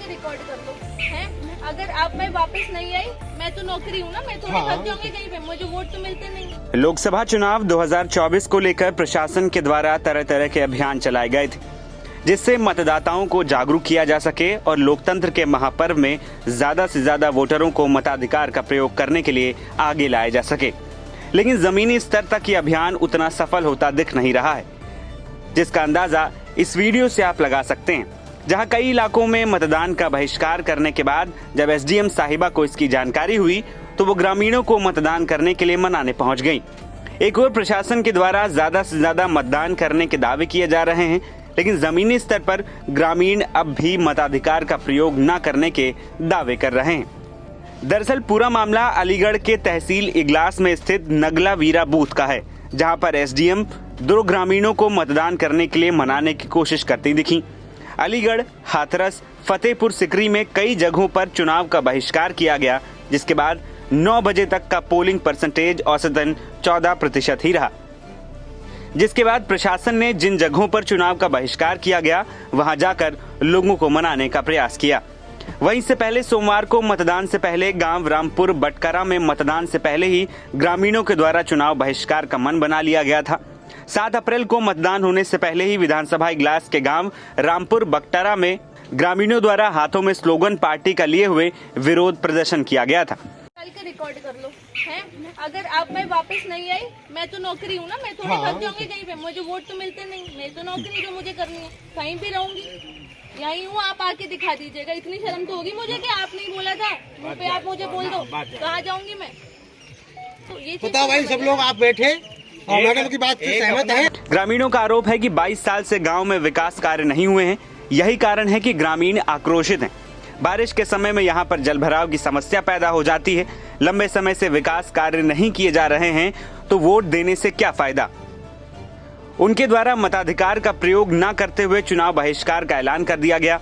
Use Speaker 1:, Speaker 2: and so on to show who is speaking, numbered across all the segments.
Speaker 1: के रिकॉर्ड कर लो हैं। अगर आप मैं वापस नहीं आई, मैं तो नौकरी हूँ ना, मैं थोड़ी थक जाऊंगी कहीं पे, मुझे वोट तो मिलते नहीं।
Speaker 2: लोकसभा चुनाव 2024 को लेकर प्रशासन के द्वारा तरह तरह के अभियान चलाए गए थे, जिससे मतदाताओं को जागरूक किया जा सके और लोकतंत्र के महापर्व में ज्यादा से ज्यादा वोटरों को मताधिकार का प्रयोग करने के लिए आगे लाया जा सके। लेकिन जमीनी स्तर तक ये अभियान उतना सफल होता दिख नहीं रहा है, जिसका अंदाजा इस वीडियो से आप लगा सकते हैं, जहां कई इलाकों में मतदान का बहिष्कार करने के बाद जब एसडीएम साहिबा को इसकी जानकारी हुई तो वो ग्रामीणों को मतदान करने के लिए मनाने पहुंच गईं। एक और प्रशासन के द्वारा ज्यादा से ज्यादा मतदान करने के दावे किए जा रहे हैं, लेकिन जमीनी स्तर पर ग्रामीण अब भी मताधिकार का प्रयोग न करने के दावे कर रहे हैं। दरअसल पूरा मामला अलीगढ़ के तहसील इगलास में स्थित नगला वीरा बूथ का है, जहां पर एसडीएम 2 ग्रामीणों को मतदान करने के लिए मनाने की कोशिश करती दिखी। अलीगढ़, हाथरस, फतेहपुर सिकरी में कई जगहों पर चुनाव का बहिष्कार किया गया, जिसके बाद 9 बजे तक का पोलिंग परसेंटेज औसतन 14% ही रहा। जिसके बाद प्रशासन ने जिन जगहों पर चुनाव का बहिष्कार किया गया वहां जाकर लोगों को मनाने का प्रयास किया। वहीं से पहले सोमवार को मतदान से पहले गांव रामपुर बटकरा में मतदान से पहले ही ग्रामीणों के द्वारा चुनाव बहिष्कार का मन बना लिया गया था। 7 अप्रैल को मतदान होने से पहले ही विधानसभा इगलास के गांव रामपुर बटकरा में ग्रामीणों द्वारा हाथों में स्लोगन पार्टी का लिए हुए विरोध प्रदर्शन किया गया था।
Speaker 1: कल के रिकॉर्ड कर लो हैं। अगर आप मैं वापस नहीं आई, मैं तो नौकरी हूँ ना, मैं थोड़ी थक जाऊंगी कहीं पे, मुझे वोट तो मिलते नहीं। मेरी तो नौकरी जो मुझे करनी है, कहीं भी रहूंगी, यहीं हूँ। आप आके दिखा दीजिएगा। इतनी शर्म तो होगी मुझे कि आप नहीं बोला था, मुँह पे आप मुझे बोल दो, कहाँ जाऊंगी मैं। तो ये
Speaker 3: बताओ भाई, सब लोग आप बैठे मैडम की बात से सहमत हैं?
Speaker 2: ग्रामीणों का आरोप है कि 22 साल से गांव में विकास कार्य नहीं हुए हैं। यही कारण है कि ग्रामीण आक्रोशित हैं। बारिश के समय में यहां पर जलभराव की समस्या पैदा हो जाती है। लंबे समय से विकास कार्य नहीं किए जा रहे हैं तो वोट देने से क्या फायदा। उनके द्वारा मताधिकार का प्रयोग न करते हुए चुनाव बहिष्कार का ऐलान कर दिया गया,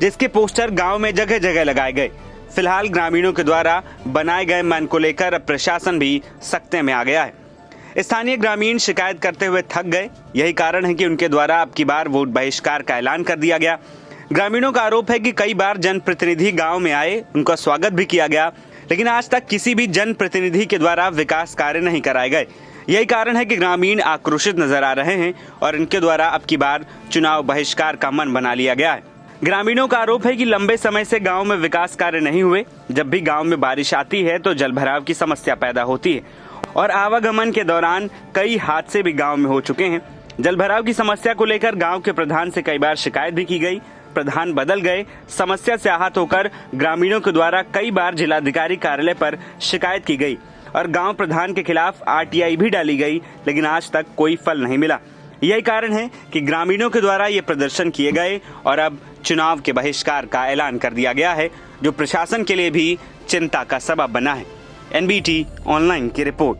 Speaker 2: जिसके पोस्टर गांव में जगह जगह लगाए गए। फिलहाल ग्रामीणों के द्वारा बनाए गए मन को लेकर अब प्रशासन भी सख्ते में आ गया है। स्थानीय ग्रामीण शिकायत करते हुए थक गए। यही कारण है कि उनके द्वारा अब की बार वोट बहिष्कार का ऐलान कर दिया गया। ग्रामीणों का आरोप है कि कई बार जनप्रतिनिधि गांव में आए, उनका स्वागत भी किया गया, लेकिन आज तक किसी भी जनप्रतिनिधि के द्वारा विकास कार्य नहीं कराए गए। यही कारण है कि ग्रामीण आक्रोशित नजर आ रहे हैं और इनके द्वारा अब की बार चुनाव बहिष्कार का मन बना लिया गया है। ग्रामीणों का आरोप है कि लंबे समय से गांव में विकास कार्य नहीं हुए। जब भी गांव में बारिश आती है तो जलभराव की समस्या पैदा होती है और आवागमन के दौरान कई हादसे भी गांव में हो चुके हैं। जलभराव की समस्या को लेकर गांव के प्रधान से कई बार शिकायत भी की गई। प्रधान बदल गए। समस्या से आहत होकर ग्रामीणों के द्वारा कई बार जिलाधिकारी कार्यालय पर शिकायत की गई और गांव प्रधान के खिलाफ आरटीआई भी डाली गई, लेकिन आज तक कोई फल नहीं मिला। यही कारण है कि ग्रामीणों के द्वारा ये प्रदर्शन किए गए और अब चुनाव के बहिष्कार का ऐलान कर दिया गया है, जो प्रशासन के लिए भी चिंता का सबब बना है। एनबीटी ऑनलाइन की रिपोर्ट।